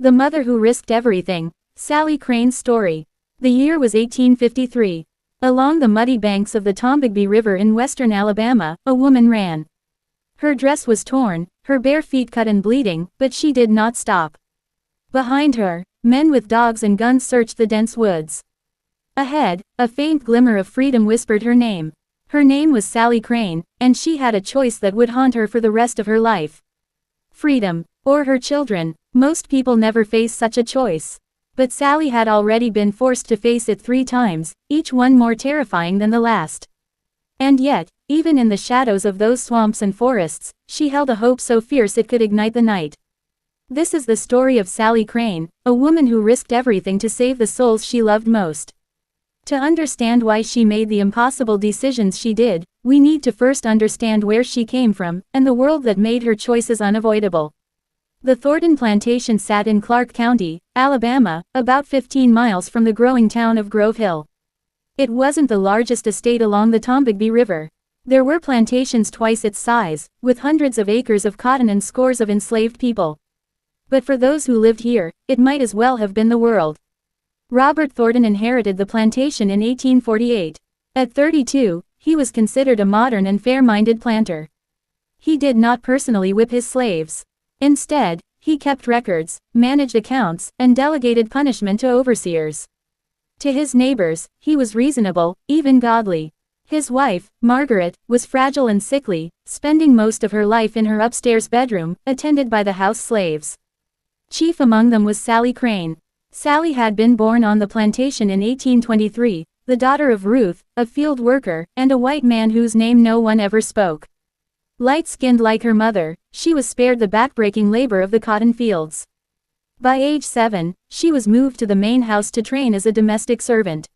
The Mother Who Risked Everything, Sally Crane's story. The year was 1853. Along the muddy banks of the Tombigbee River in western Alabama, a woman ran. Her dress was torn, her bare feet cut and bleeding, but she did not stop. Behind her, men with dogs and guns searched the dense woods. Ahead, a faint glimmer of freedom whispered her name. Her name was Sally Crane, and she had a choice that would haunt her for the rest of her life. Freedom, or her children. Most people never face such a choice. But Sally had already been forced to face it 3 times, each one more terrifying than the last. And yet, even in the shadows of those swamps and forests, she held a hope so fierce it could ignite the night. This is the story of Sally Crane, a woman who risked everything to save the souls she loved most. To understand why she made the impossible decisions she did, we need to first understand where she came from, and the world that made her choices unavoidable. The Thornton plantation sat in Clark County, Alabama, about 15 miles from the growing town of Grove Hill. It wasn't the largest estate along the Tombigbee River. There were plantations twice its size, with hundreds of acres of cotton and scores of enslaved people. But for those who lived here, it might as well have been the world. Robert Thornton inherited the plantation in 1848. At 32, he was considered a modern and fair-minded planter. He did not personally whip his slaves. Instead, he kept records, managed accounts, and delegated punishment to overseers. To his neighbors, he was reasonable, even godly. His wife, Margaret, was fragile and sickly, spending most of her life in her upstairs bedroom, attended by the house slaves. Chief among them was Sally Crane. Sally had been born on the plantation in 1823, the daughter of Ruth, a field worker, and a white man whose name no one ever spoke. Light-skinned like her mother, she was spared the backbreaking labor of the cotton fields. By age 7, she was moved to the main house to train as a domestic servant.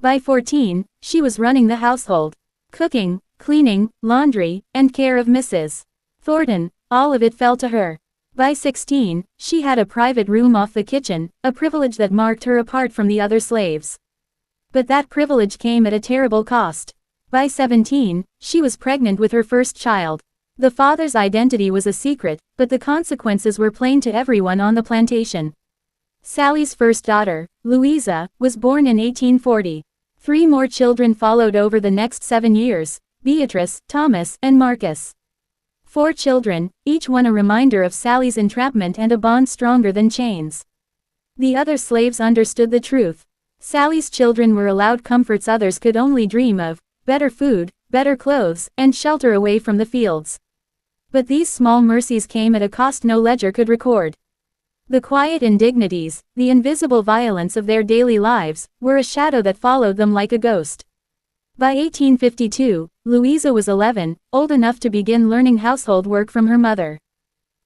By 14, she was running the household. Cooking, cleaning, laundry, and care of Mrs. Thornton, all of it fell to her. By 16, she had a private room off the kitchen, a privilege that marked her apart from the other slaves. But that privilege came at a terrible cost. By 17, she was pregnant with her first child. The father's identity was a secret, but the consequences were plain to everyone on the plantation. Sally's first daughter, Louisa, was born in 1840. 3 more children followed over the next 7 years, Beatrice, Thomas, and Marcus. 4 children, each one a reminder of Sally's entrapment and a bond stronger than chains. The other slaves understood the truth. Sally's children were allowed comforts others could only dream of: better food, better clothes, and shelter away from the fields. But these small mercies came at a cost no ledger could record. The quiet indignities, the invisible violence of their daily lives, were a shadow that followed them like a ghost. By 1852, Louisa was 11, old enough to begin learning household work from her mother.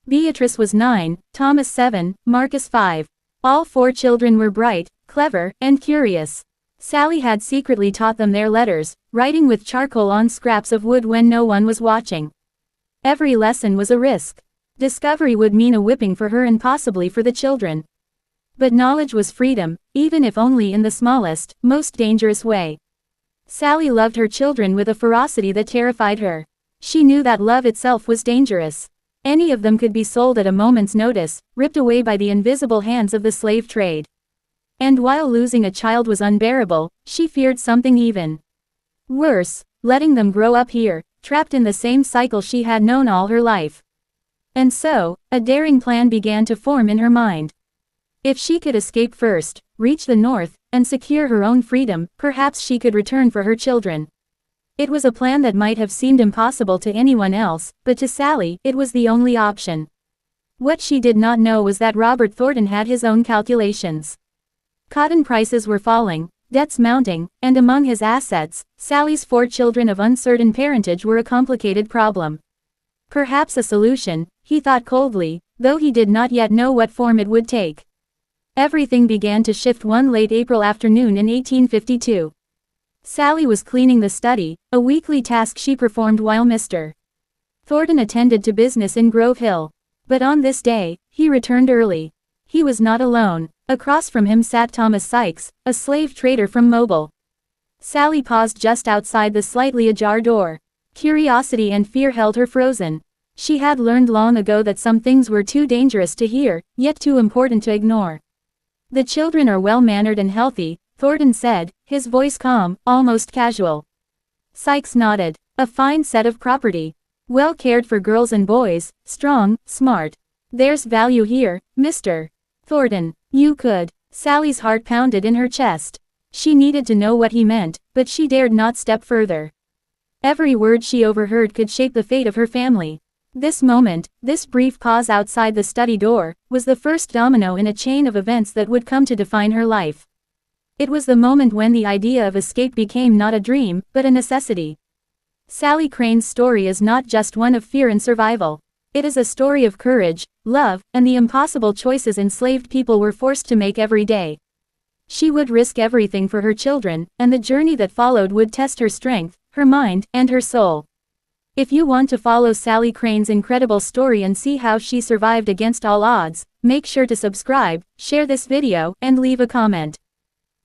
Beatrice was 9, Thomas 7, Marcus 5. All 4 children were bright, clever, and curious. Sally had secretly taught them their letters, writing with charcoal on scraps of wood when no one was watching. Every lesson was a risk. Discovery would mean a whipping for her and possibly for the children. But knowledge was freedom, even if only in the smallest, most dangerous way. Sally loved her children with a ferocity that terrified her. She knew that love itself was dangerous. Any of them could be sold at a moment's notice, ripped away by the invisible hands of the slave trade. And while losing a child was unbearable, she feared something even worse: letting them grow up here, trapped in the same cycle she had known all her life. And so, a daring plan began to form in her mind. If she could escape first, reach the north, and secure her own freedom, perhaps she could return for her children. It was a plan that might have seemed impossible to anyone else, but to Sally, it was the only option. What she did not know was that Robert Thornton had his own calculations. Cotton prices were falling, debts mounting, and among his assets, Sally's 4 children of uncertain parentage were a complicated problem. Perhaps a solution, he thought coldly, though he did not yet know what form it would take. Everything began to shift one late April afternoon in 1852. Sally was cleaning the study, a weekly task she performed while Mr. Thornton attended to business in Grove Hill. But on this day, he returned early. He was not alone. Across from him sat Thomas Sykes, a slave trader from Mobile. Sally paused just outside the slightly ajar door. Curiosity and fear held her frozen. She had learned long ago that some things were too dangerous to hear, yet too important to ignore. The children are well-mannered and healthy, Thornton said, his voice calm, almost casual. Sykes nodded. A fine set of property. Well cared for girls and boys, strong, smart. There's value here, Mr. Thornton. You could. Sally's heart pounded in her chest. She needed to know what he meant, but she dared not step further. Every word she overheard could shape the fate of her family. This moment, this brief pause outside the study door, was the first domino in a chain of events that would come to define her life. It was the moment when the idea of escape became not a dream, but a necessity. Sally Crane's story is not just one of fear and survival. It is a story of courage, love, and the impossible choices enslaved people were forced to make every day. She would risk everything for her children, and the journey that followed would test her strength, her mind, and her soul. If you want to follow Sally Crane's incredible story and see how she survived against all odds, make sure to subscribe, share this video, and leave a comment.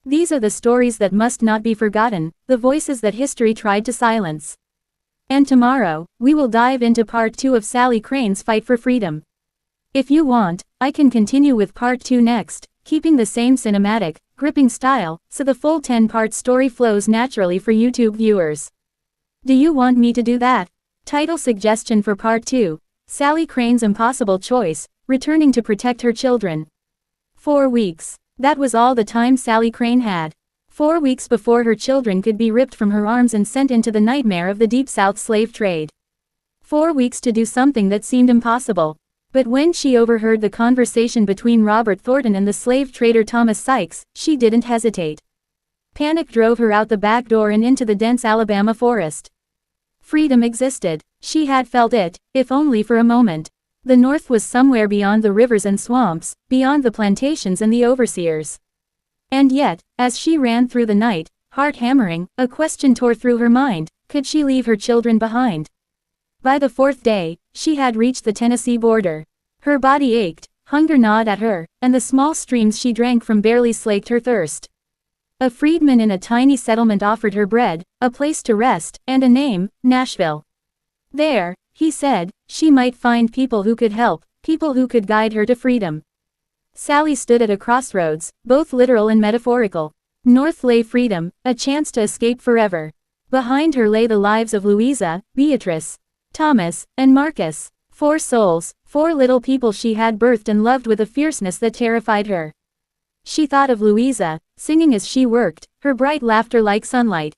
These are the stories that must not be forgotten, the voices that history tried to silence. And tomorrow, we will dive into part 2 of Sally Crane's fight for freedom. If you want, I can continue with part 2 next, keeping the same cinematic, gripping style, so the full 10-part story flows naturally for YouTube viewers. Do you want me to do that? Title suggestion for part 2, Sally Crane's impossible choice, returning to protect her children. 4 weeks. That was all the time Sally Crane had. 4 weeks before her children could be ripped from her arms and sent into the nightmare of the Deep South slave trade. 4 weeks to do something that seemed impossible. But when she overheard the conversation between Robert Thornton and the slave trader Thomas Sykes, she didn't hesitate. Panic drove her out the back door and into the dense Alabama forest. Freedom existed. She had felt it, if only for a moment. The North was somewhere beyond the rivers and swamps, beyond the plantations and the overseers. And yet, as she ran through the night, heart hammering, a question tore through her mind: could she leave her children behind? By the 4th day, she had reached the Tennessee border. Her body ached, hunger gnawed at her, and the small streams she drank from barely slaked her thirst. A freedman in a tiny settlement offered her bread, a place to rest, and a name, Nashville. There, he said, she might find people who could help, people who could guide her to freedom. Sally stood at a crossroads, both literal and metaphorical. North lay freedom, a chance to escape forever. Behind her lay the lives of Louisa, Beatrice, Thomas, and Marcus. 4 souls, 4 little people she had birthed and loved with a fierceness that terrified her. She thought of Louisa, singing as she worked, her bright laughter like sunlight.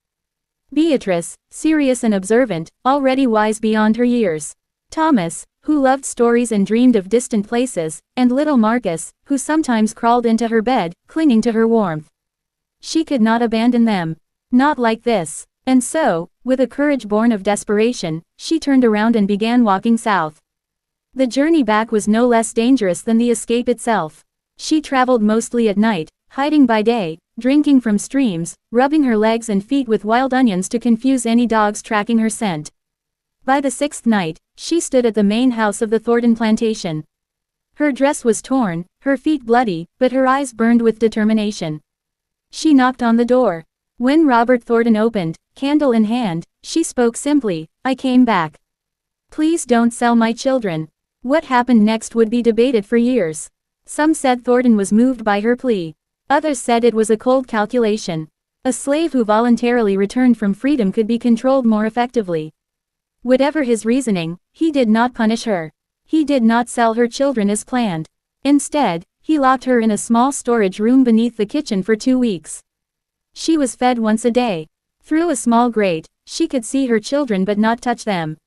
Beatrice, serious and observant, already wise beyond her years. Thomas, who loved stories and dreamed of distant places, and little Marcus, who sometimes crawled into her bed, clinging to her warmth. She could not abandon them. Not like this. And so, with a courage born of desperation, she turned around and began walking south. The journey back was no less dangerous than the escape itself. She traveled mostly at night, hiding by day, drinking from streams, rubbing her legs and feet with wild onions to confuse any dogs tracking her scent. By the 6th night, she stood at the main house of the Thornton plantation. Her dress was torn, her feet bloody, but her eyes burned with determination. She knocked on the door. When Robert Thornton opened, candle in hand, she spoke simply: "I came back. Please don't sell my children." What happened next would be debated for years. Some said Thornton was moved by her plea. Others said it was a cold calculation. A slave who voluntarily returned from freedom could be controlled more effectively. Whatever his reasoning, he did not punish her. He did not sell her children as planned. Instead, he locked her in a small storage room beneath the kitchen for 2 weeks. She was fed once a day. Through a small grate, she could see her children but not touch them.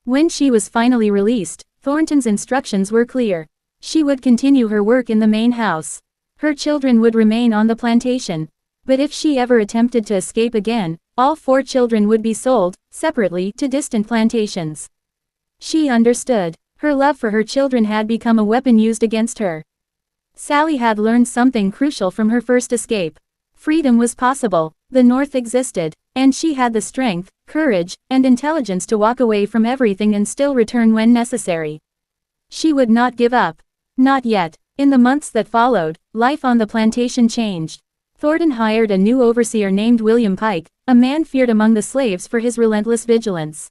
When she was finally released, Thornton's instructions were clear. She would continue her work in the main house. Her children would remain on the plantation. But if she ever attempted to escape again, all 4 children would be sold, separately, to distant plantations. She understood. Her love for her children had become a weapon used against her. Sally had learned something crucial from her first escape. Freedom was possible, the North existed, and she had the strength, courage, and intelligence to walk away from everything and still return when necessary. She would not give up. Not yet. In the months that followed, life on the plantation changed. Thornton hired a new overseer named William Pike, a man feared among the slaves for his relentless vigilance.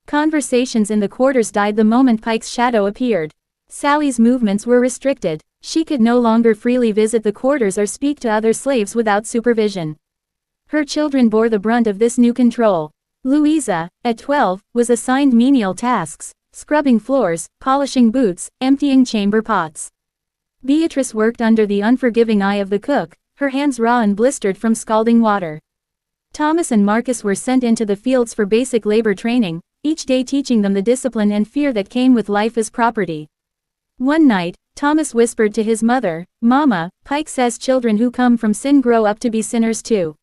Conversations in the quarters died the moment Pike's shadow appeared. Sally's movements were restricted. She could no longer freely visit the quarters or speak to other slaves without supervision. Her children bore the brunt of this new control. Louisa, at 12, was assigned menial tasks, scrubbing floors, polishing boots, emptying chamber pots. Beatrice worked under the unforgiving eye of the cook, her hands raw and blistered from scalding water. Thomas and Marcus were sent into the fields for basic labor training, each day teaching them the discipline and fear that came with life as property. One night, Thomas whispered to his mother, "Mama, Pike says children who come from sin grow up to be sinners too.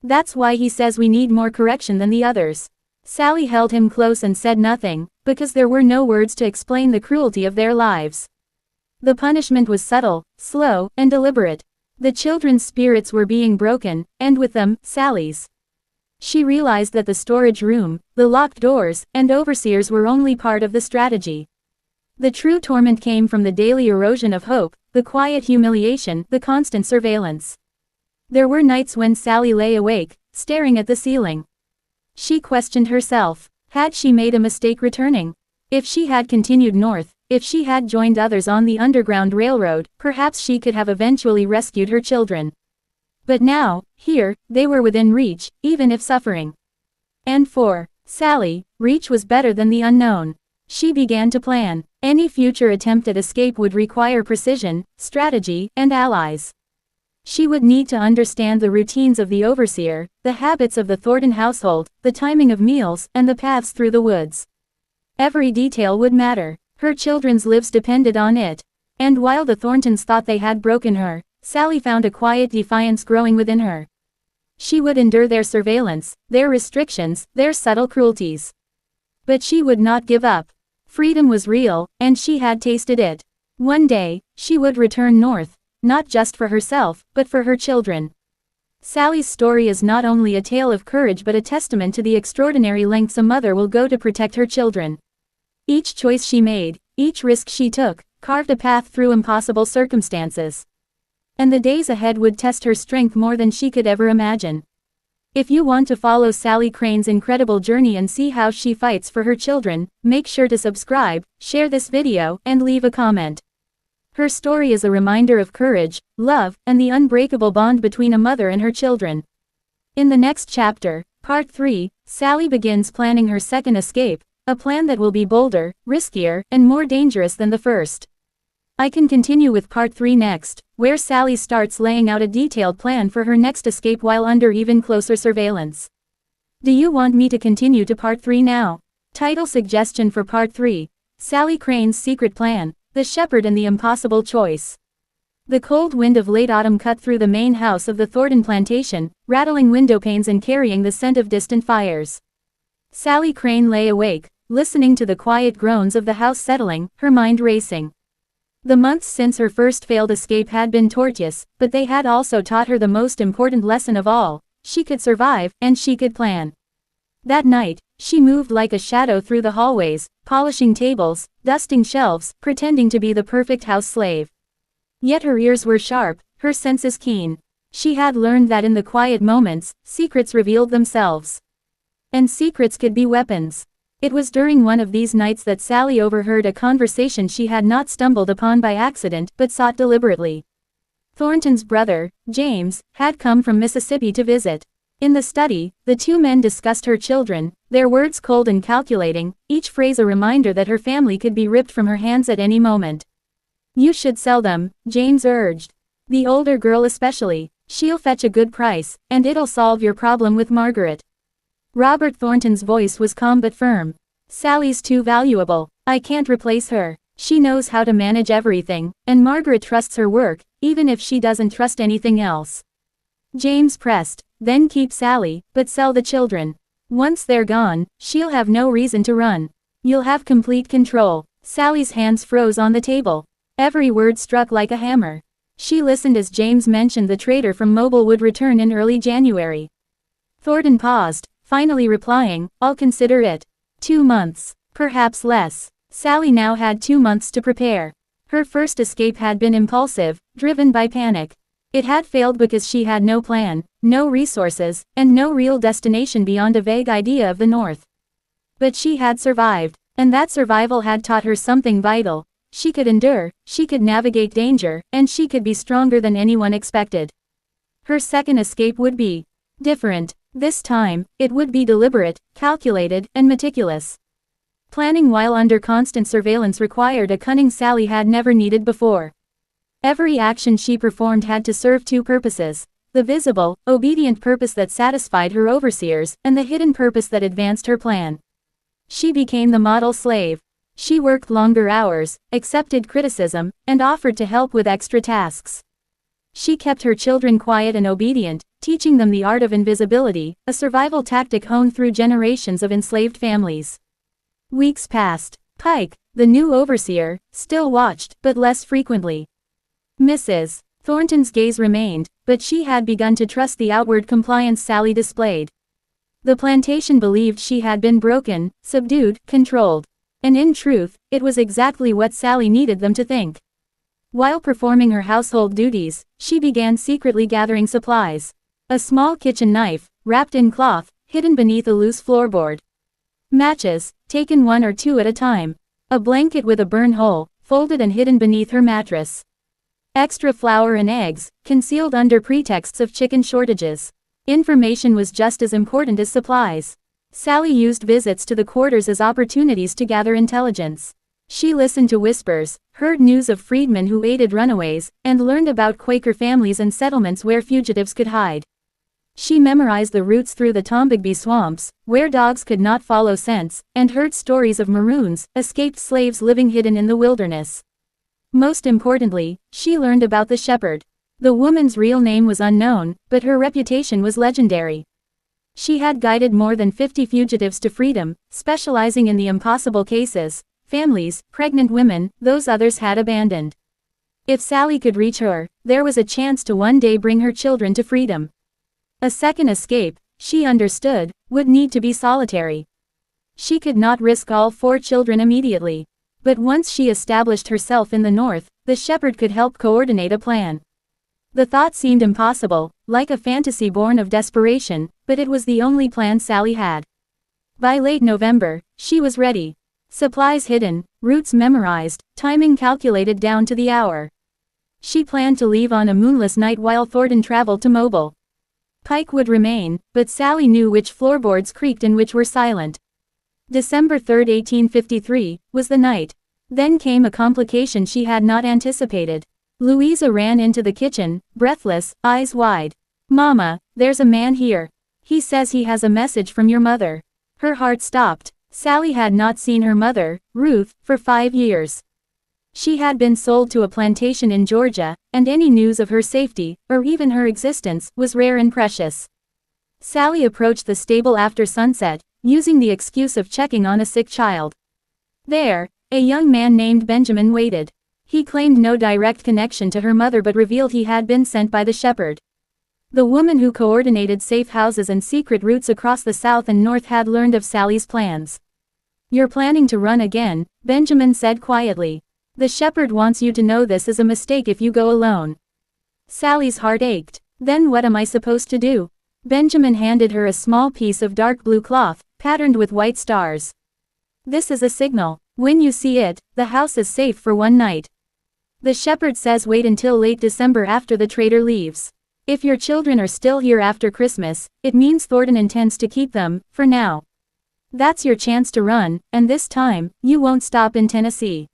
That's why he says we need more correction than the others." Sally held him close and said nothing, because there were no words to explain the cruelty of their lives. The punishment was subtle, slow, and deliberate. The children's spirits were being broken, and with them, Sally's. She realized that the storage room, the locked doors, and overseers were only part of the strategy. The true torment came from the daily erosion of hope, the quiet humiliation, the constant surveillance. There were nights when Sally lay awake, staring at the ceiling. She questioned herself. Had she made a mistake returning? If she had continued north, if she had joined others on the Underground Railroad, perhaps she could have eventually rescued her children. But now, here, they were within reach, even if suffering. And for Sally, reach was better than the unknown. She began to plan. Any future attempt at escape would require precision, strategy, and allies. She would need to understand the routines of the overseer, the habits of the Thornton household, the timing of meals, and the paths through the woods. Every detail would matter. Her children's lives depended on it. And while the Thorntons thought they had broken her, Sally found a quiet defiance growing within her. She would endure their surveillance, their restrictions, their subtle cruelties. But she would not give up. Freedom was real, and she had tasted it. One day, she would return north, not just for herself, but for her children. Sally's story is not only a tale of courage but a testament to the extraordinary lengths a mother will go to protect her children. Each choice she made, each risk she took, carved a path through impossible circumstances. And the days ahead would test her strength more than she could ever imagine. If you want to follow Sally Crane's incredible journey and see how she fights for her children, make sure to subscribe, share this video, and leave a comment. Her story is a reminder of courage, love, and the unbreakable bond between a mother and her children. In the next chapter, Part 3, Sally begins planning her second escape, a plan that will be bolder, riskier, and more dangerous than the first. I can continue with Part 3 next, where Sally starts laying out a detailed plan for her next escape while under even closer surveillance. Do you want me to continue to Part 3 now? Title suggestion for Part 3, Sally Crane's Secret Plan, The Shepherd and the Impossible Choice. The cold wind of late autumn cut through the main house of the Thornton plantation, rattling window panes and carrying the scent of distant fires. Sally Crane lay awake, listening to the quiet groans of the house settling, her mind racing. The months since her first failed escape had been tortuous, but they had also taught her the most important lesson of all: she could survive, and she could plan. That night, she moved like a shadow through the hallways, polishing tables, dusting shelves, pretending to be the perfect house slave. Yet her ears were sharp, her senses keen. She had learned that in the quiet moments, secrets revealed themselves. And secrets could be weapons. It was during one of these nights that Sally overheard a conversation she had not stumbled upon by accident, but sought deliberately. Thornton's brother, James, had come from Mississippi to visit. In the study, the two men discussed her children, their words cold and calculating, each phrase a reminder that her family could be ripped from her hands at any moment. "You should sell them," James urged. "The older girl especially. She'll fetch a good price, and it'll solve your problem with Margaret." Robert Thornton's voice was calm but firm. "Sally's too valuable. I can't replace her. She knows how to manage everything, and Margaret trusts her work, even if she doesn't trust anything else." James pressed, "Then keep Sally, but sell the children. Once they're gone, she'll have no reason to run. You'll have complete control." Sally's hands froze on the table. Every word struck like a hammer. She listened as James mentioned the trader from Mobile would return in early January. Thornton paused, finally replying, "I'll consider it. 2 months. Perhaps less." Sally now had 2 months to prepare. Her first escape had been impulsive, driven by panic. It had failed because she had no plan, no resources, and no real destination beyond a vague idea of the North. But she had survived, and that survival had taught her something vital. She could endure, she could navigate danger, and she could be stronger than anyone expected. Her second escape would be different. This time, it would be deliberate, calculated, and meticulous. Planning while under constant surveillance required a cunning Sally had never needed before. Every action she performed had to serve two purposes: the visible, obedient purpose that satisfied her overseers, and the hidden purpose that advanced her plan. She became the model slave. She worked longer hours, accepted criticism, and offered to help with extra tasks. She kept her children quiet and obedient, teaching them the art of invisibility, a survival tactic honed through generations of enslaved families. Weeks passed. Pike, the new overseer, still watched, but less frequently. Mrs. Thornton's gaze remained, but she had begun to trust the outward compliance Sally displayed. The plantation believed she had been broken, subdued, controlled. And in truth, it was exactly what Sally needed them to think. While performing her household duties, she began secretly gathering supplies. A small kitchen knife, wrapped in cloth, hidden beneath a loose floorboard. Matches, taken one or two at a time. A blanket with a burn hole, folded and hidden beneath her mattress. Extra flour and eggs, concealed under pretexts of chicken shortages. Information was just as important as supplies. Sally used visits to the quarters as opportunities to gather intelligence. She listened to whispers, heard news of freedmen who aided runaways, and learned about Quaker families and settlements where fugitives could hide. She memorized the routes through the Tombigbee swamps, where dogs could not follow scents, and heard stories of maroons, escaped slaves living hidden in the wilderness. Most importantly, she learned about the shepherd. The woman's real name was unknown, but her reputation was legendary. She had guided more than 50 fugitives to freedom, specializing in the impossible cases. Families, pregnant women, those others had abandoned. If Sally could reach her, there was a chance to one day bring her children to freedom. A second escape, she understood, would need to be solitary. She could not risk all 4 children immediately. But once she established herself in the north, the shepherd could help coordinate a plan. The thought seemed impossible, like a fantasy born of desperation, but it was the only plan Sally had. By late November, she was ready. Supplies hidden, routes memorized, timing calculated down to the hour. She planned to leave on a moonless night while Thornton traveled to Mobile. Pike would remain, but Sally knew which floorboards creaked and which were silent. December 3, 1853, was the night. Then came a complication she had not anticipated. Louisa ran into the kitchen, breathless, eyes wide. "Mama, there's a man here. He says he has a message from your mother." Her heart stopped. Sally had not seen her mother, Ruth, for 5 years. She had been sold to a plantation in Georgia, and any news of her safety, or even her existence, was rare and precious. Sally approached the stable after sunset, using the excuse of checking on a sick child. There, a young man named Benjamin waited. He claimed no direct connection to her mother but revealed he had been sent by the shepherd. The woman who coordinated safe houses and secret routes across the South and North had learned of Sally's plans. "You're planning to run again," Benjamin said quietly. "The shepherd wants you to know this is a mistake if you go alone." Sally's heart ached. "Then what am I supposed to do?" Benjamin handed her a small piece of dark blue cloth, patterned with white stars. "This is a signal. When you see it, the house is safe for one night. The shepherd says wait until late December after the trader leaves. If your children are still here after Christmas, it means Thornton intends to keep them, for now. That's your chance to run, and this time, you won't stop in Tennessee.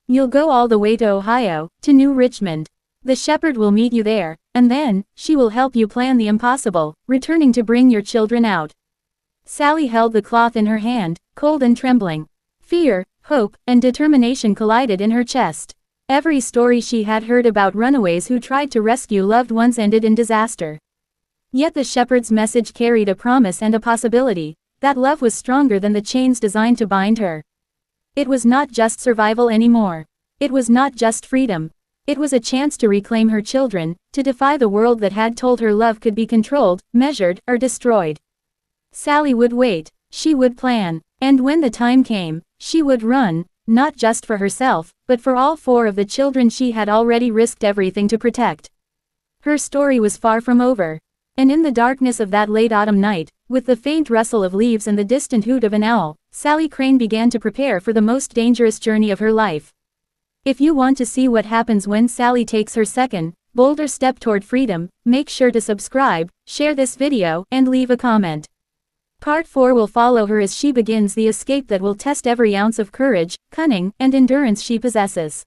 You'll go all the way to Ohio, to New Richmond. The shepherd will meet you there, and then, she will help you plan the impossible, returning to bring your children out." Sally held the cloth in her hand, cold and trembling. Fear, hope, and determination collided in her chest. Every story she had heard about runaways who tried to rescue loved ones ended in disaster. Yet the shepherd's message carried a promise and a possibility, that love was stronger than the chains designed to bind her. It was not just survival anymore. It was not just freedom. It was a chance to reclaim her children, to defy the world that had told her love could be controlled, measured, or destroyed. Sally would wait, she would plan, and when the time came, she would run, not just for herself, but for all 4 of the children she had already risked everything to protect. Her story was far from over. And in the darkness of that late autumn night, With the faint rustle of leaves and the distant hoot of an owl, Sally Crane began to prepare for the most dangerous journey of her life. If you want to see what happens when Sally takes her second, bolder step toward freedom, make sure to subscribe, share this video, and leave a comment. Part 4 will follow her as she begins the escape that will test every ounce of courage, cunning, and endurance she possesses.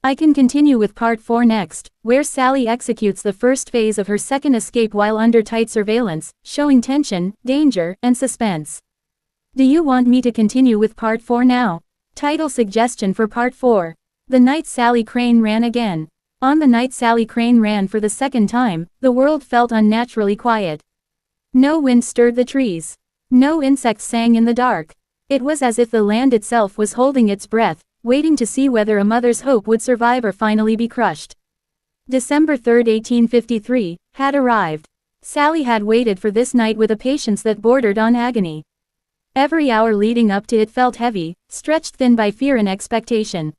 I can continue with Part 4 next, where Sally executes the first phase of her second escape while under tight surveillance, showing tension, danger, and suspense. Do you want me to continue with Part 4 now? Title suggestion for Part 4. The Night Sally Crane Ran Again. On the night Sally Crane ran for the second time, the world felt unnaturally quiet. No wind stirred the trees. No insects sang in the dark. It was as if the land itself was holding its breath, waiting to see whether a mother's hope would survive or finally be crushed. December 3, 1853, had arrived. Sally had waited for this night with a patience that bordered on agony. Every hour leading up to it felt heavy, stretched thin by fear and expectation.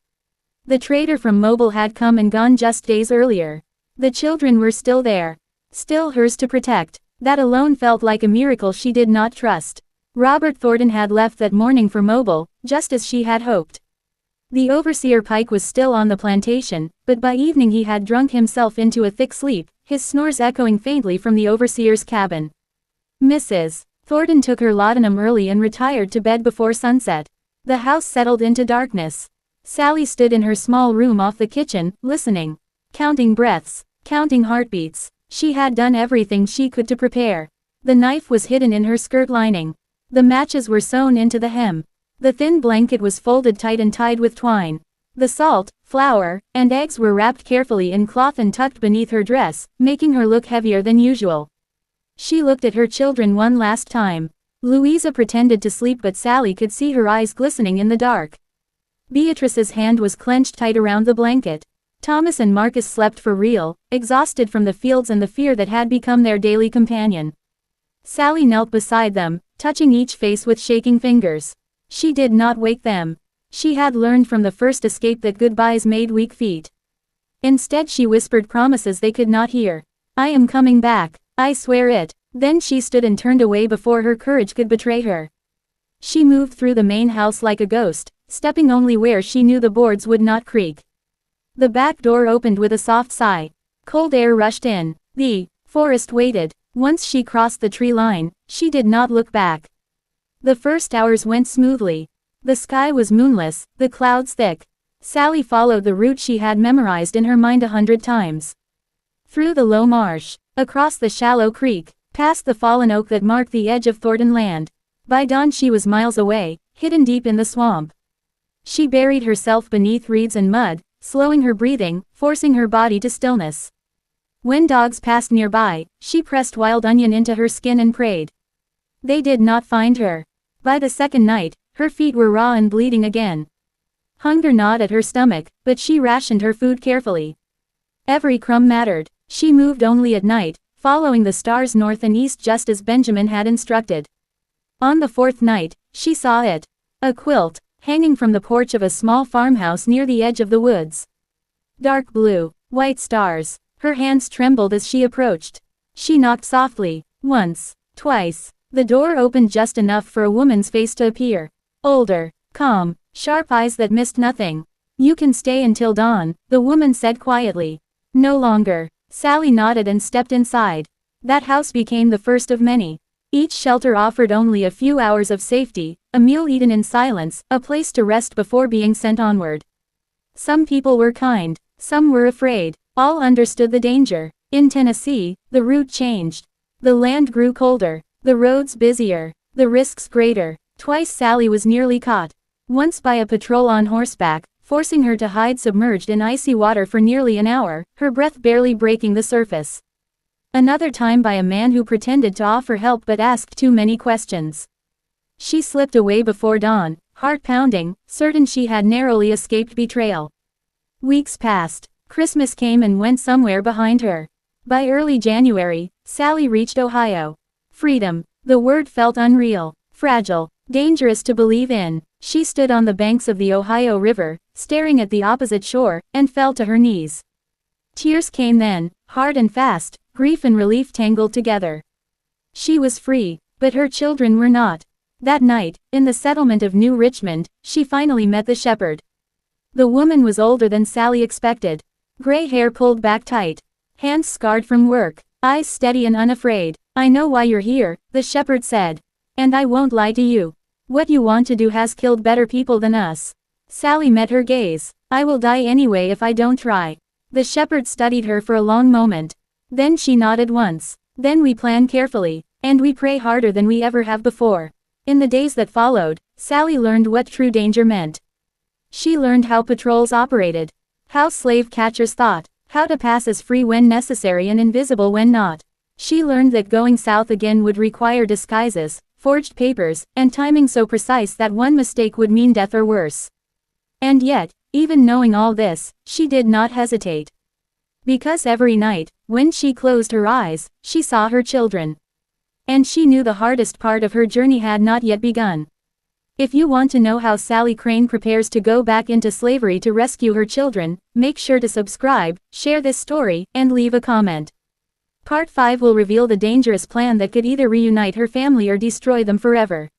The trader from Mobile had come and gone just days earlier. The children were still there. Still hers to protect. That alone felt like a miracle she did not trust. Robert Thornton had left that morning for Mobile, just as she had hoped. The overseer Pike was still on the plantation, but by evening he had drunk himself into a thick sleep, his snores echoing faintly from the overseer's cabin. Mrs. Thornton took her laudanum early and retired to bed before sunset. The house settled into darkness. Sally stood in her small room off the kitchen, listening. Counting breaths, counting heartbeats. She had done everything she could to prepare. The knife was hidden in her skirt lining. The matches were sewn into the hem. The thin blanket was folded tight and tied with twine. The salt, flour, and eggs were wrapped carefully in cloth and tucked beneath her dress, making her look heavier than usual. She looked at her children one last time. Louisa pretended to sleep, but Sally could see her eyes glistening in the dark. Beatrice's hand was clenched tight around the blanket. Thomas and Marcus slept for real, exhausted from the fields and the fear that had become their daily companion. Sally knelt beside them, touching each face with shaking fingers. She did not wake them. She had learned from the first escape that goodbyes made weak feet. Instead she whispered promises they could not hear. I am coming back. I swear it. Then she stood and turned away before her courage could betray her. She moved through the main house like a ghost, stepping only where she knew the boards would not creak. The back door opened with a soft sigh. Cold air rushed in. The forest waited. Once she crossed the tree line, she did not look back. The first hours went smoothly. The sky was moonless, the clouds thick. Sally followed the route she had memorized in her mind 100 times. Through the low marsh, across the shallow creek, past the fallen oak that marked the edge of Thornton land. By dawn she was miles away, hidden deep in the swamp. She buried herself beneath reeds and mud, slowing her breathing, forcing her body to stillness. When dogs passed nearby, she pressed wild onion into her skin and prayed. They did not find her. By the second night, her feet were raw and bleeding again. Hunger gnawed at her stomach, but she rationed her food carefully. Every crumb mattered. She moved only at night, following the stars north and east just as Benjamin had instructed. On the fourth night, she saw it. A quilt, hanging from the porch of a small farmhouse near the edge of the woods. Dark blue, white stars. Her hands trembled as she approached. She knocked softly, once, twice. The door opened just enough for a woman's face to appear. Older, calm, sharp eyes that missed nothing. You can stay until dawn, the woman said quietly. No longer. Sally nodded and stepped inside. That house became the first of many. Each shelter offered only a few hours of safety, a meal eaten in silence, a place to rest before being sent onward. Some people were kind, some were afraid, all understood the danger. In Tennessee, the route changed. The land grew colder, the roads busier, the risks greater. Twice Sally was nearly caught. Once by a patrol on horseback, forcing her to hide submerged in icy water for nearly an hour, her breath barely breaking the surface. Another time by a man who pretended to offer help but asked too many questions. She slipped away before dawn, heart pounding, certain she had narrowly escaped betrayal. Weeks passed. Christmas came and went somewhere behind her. By early January, Sally reached Ohio. Freedom. The word felt unreal, fragile, dangerous to believe in. She stood on the banks of the Ohio River, staring at the opposite shore, and fell to her knees. Tears came then, hard and fast, grief and relief tangled together. She was free. But her children were not. That night, in the settlement of New Richmond, she finally met the shepherd. The woman was older than Sally expected. Gray hair pulled back tight. Hands scarred from work. Eyes steady and unafraid. "I know why you're here," the shepherd said. "And I won't lie to you. What you want to do has killed better people than us." Sally met her gaze. "I will die anyway if I don't try." The shepherd studied her for a long moment. Then she nodded once. "Then we plan carefully. And we pray harder than we ever have before." In the days that followed, Sally learned what true danger meant. She learned how patrols operated. How slave catchers thought. How to pass as free when necessary and invisible when not. She learned that going south again would require disguises, forged papers, and timing so precise that one mistake would mean death or worse. And yet, even knowing all this, she did not hesitate. Because every night, when she closed her eyes, she saw her children. And she knew the hardest part of her journey had not yet begun. If you want to know how Sally Crane prepares to go back into slavery to rescue her children, make sure to subscribe, share this story, and leave a comment. Part 5 will reveal the dangerous plan that could either reunite her family or destroy them forever.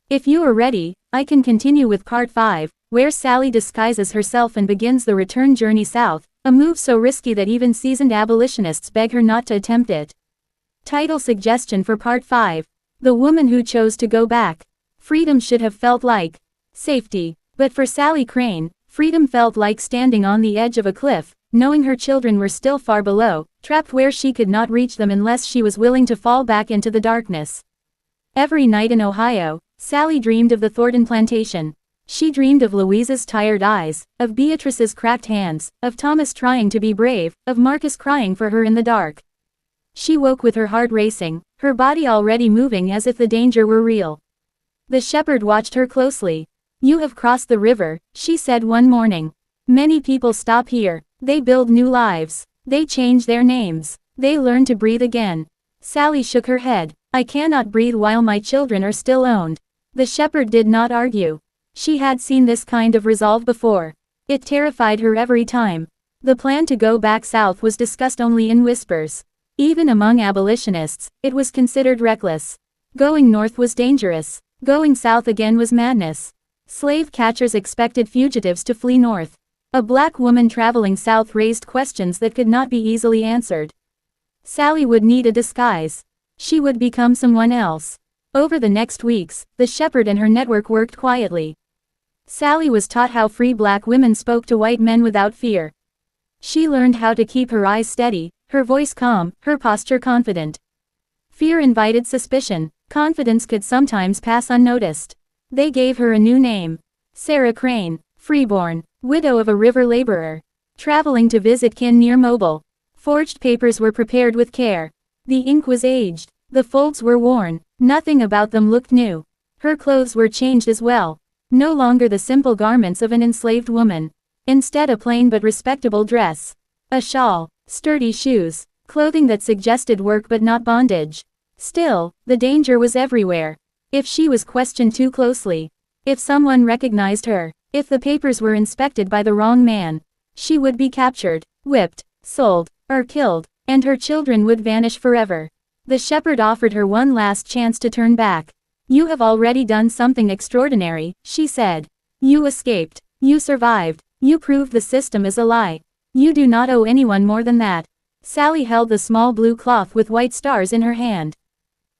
If you are ready, I can continue with Part 5, where Sally disguises herself and begins the return journey south, a move so risky that even seasoned abolitionists beg her not to attempt it. Title suggestion for Part 5: The Woman Who Chose to Go Back. Freedom should have felt like safety. But for Sally Crane, freedom felt like standing on the edge of a cliff, knowing her children were still far below, trapped where she could not reach them unless she was willing to fall back into the darkness. Every night in Ohio, Sally dreamed of the Thornton plantation. She dreamed of Louise's tired eyes, of Beatrice's cracked hands, of Thomas trying to be brave, of Marcus crying for her in the dark. She woke with her heart racing, her body already moving as if the danger were real. The shepherd watched her closely. "You have crossed the river," she said one morning. "Many people stop here. They build new lives. They change their names. They learn to breathe again." Sally shook her head. "I cannot breathe while my children are still owned." The shepherd did not argue. She had seen this kind of resolve before. It terrified her every time. The plan to go back south was discussed only in whispers. Even among abolitionists, it was considered reckless. Going north was dangerous. Going south again was madness. Slave catchers expected fugitives to flee north. A black woman traveling south raised questions that could not be easily answered. Sally would need a disguise. She would become someone else. Over the next weeks, the shepherd and her network worked quietly. Sally was taught how free black women spoke to white men without fear. She learned how to keep her eyes steady, her voice calm, her posture confident. Fear invited suspicion. Confidence could sometimes pass unnoticed. They gave her a new name. Sarah Crane, freeborn, widow of a river laborer, traveling to visit kin near Mobile. Forged papers were prepared with care. The ink was aged. The folds were worn. Nothing about them looked new. Her clothes were changed as well. No longer the simple garments of an enslaved woman. Instead a plain but respectable dress. A shawl, sturdy shoes, clothing that suggested work but not bondage. Still, the danger was everywhere. If she was questioned too closely, if someone recognized her, if the papers were inspected by the wrong man, she would be captured, whipped, sold, or killed, and her children would vanish forever. The shepherd offered her one last chance to turn back. "You have already done something extraordinary," she said. "You escaped. You survived. You proved the system is a lie. You do not owe anyone more than that." Sally held the small blue cloth with white stars in her hand.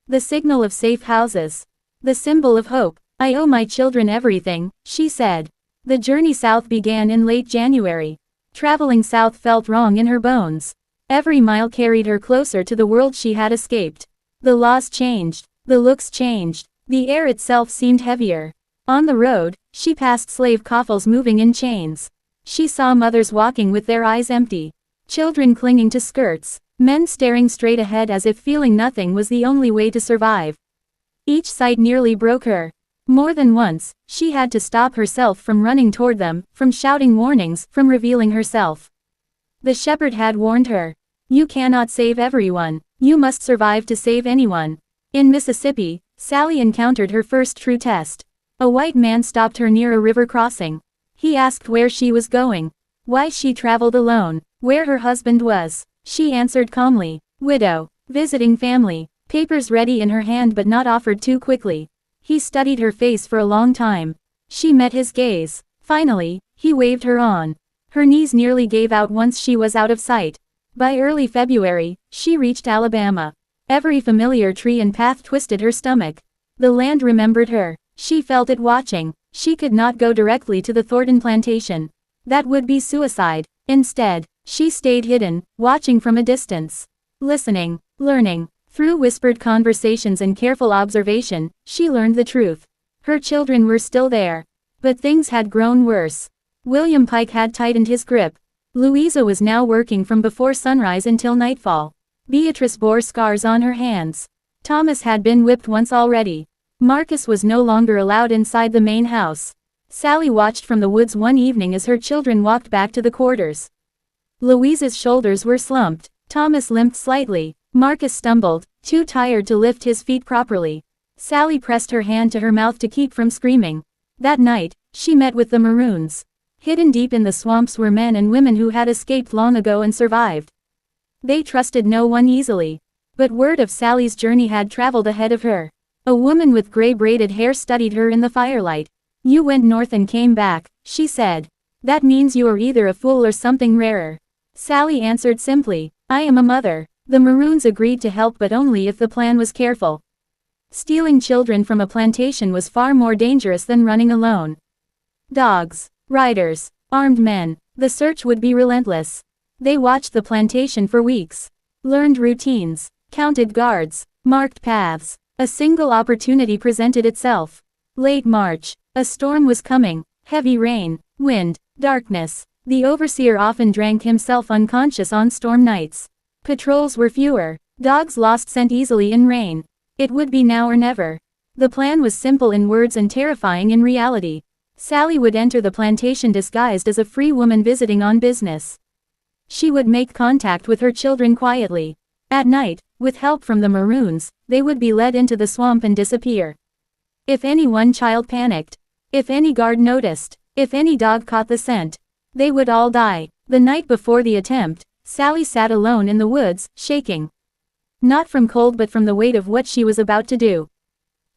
The signal of safe houses. The symbol of hope. "I owe my children everything," she said. The journey south began in late January. Traveling south felt wrong in her bones. Every mile carried her closer to the world she had escaped. The laws changed. The looks changed. The air itself seemed heavier. On the road, she passed slave coffles moving in chains. She saw mothers walking with their eyes empty. Children clinging to skirts. Men staring straight ahead as if feeling nothing was the only way to survive. Each sight nearly broke her. More than once, she had to stop herself from running toward them, from shouting warnings, from revealing herself. The shepherd had warned her. "You cannot save everyone. You must survive to save anyone." In Mississippi, Sally encountered her first true test. A white man stopped her near a river crossing. He asked where she was going, why she traveled alone, where her husband was. She answered calmly, "Widow, visiting family." papers ready in her hand but not offered too quickly. He studied her face for a long time. She met his gaze. Finally, he waved her on. Her knees nearly gave out once she was out of sight. By early February, she reached Alabama. Every familiar tree and path twisted her stomach. The land remembered her. She felt it watching. She could not go directly to the Thornton plantation. That would be suicide. Instead, she stayed hidden, watching from a distance. Listening, learning. Through whispered conversations and careful observation, she learned the truth. Her children were still there. But things had grown worse. William Pike had tightened his grip. Louisa was now working from before sunrise until nightfall. Beatrice bore scars on her hands. Thomas had been whipped once already. Marcus was no longer allowed inside the main house. Sally watched from the woods one evening as her children walked back to the quarters. Louisa's shoulders were slumped. Thomas limped slightly. Marcus stumbled, too tired to lift his feet properly. Sally pressed her hand to her mouth to keep from screaming. That night, she met with the Maroons. Hidden deep in the swamps were men and women who had escaped long ago and survived. They trusted no one easily. But word of Sally's journey had traveled ahead of her. A woman with gray braided hair studied her in the firelight. You went north and came back, she said. That means you are either a fool or something rarer. Sally answered simply, I am a mother. The Maroons agreed to help but only if the plan was careful. Stealing children from a plantation was far more dangerous than running alone. Dogs, riders, armed men, the search would be relentless. They watched the plantation for weeks. Learned routines, counted guards, marked paths. A single opportunity presented itself. Late March. A storm was coming. Heavy rain, wind, darkness. The overseer often drank himself unconscious on storm nights. Patrols were fewer. Dogs lost scent easily in rain. It would be now or never. The plan was simple in words and terrifying in reality. Sally would enter the plantation disguised as a free woman visiting on business. She would make contact with her children quietly. At night, with help from the Maroons, they would be led into the swamp and disappear. If any one child panicked, if any guard noticed, if any dog caught the scent, they would all die. The night before the attempt, Sally sat alone in the woods, shaking. Not from cold but from the weight of what she was about to do.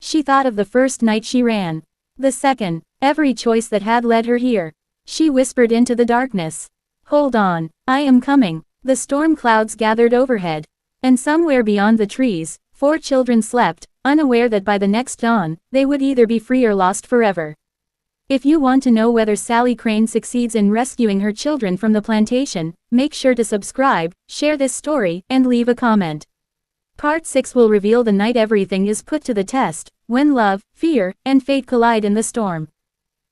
She thought of the first night she ran. The second, every choice that had led her here. She whispered into the darkness. Hold on, I am coming. The storm clouds gathered overhead. And somewhere beyond the trees, 4 children slept, unaware that by the next dawn, they would either be free or lost forever. If you want to know whether Sally Crane succeeds in rescuing her children from the plantation, make sure to subscribe, share this story, and leave a comment. Part 6 will reveal the night everything is put to the test, when love, fear, and fate collide in the storm.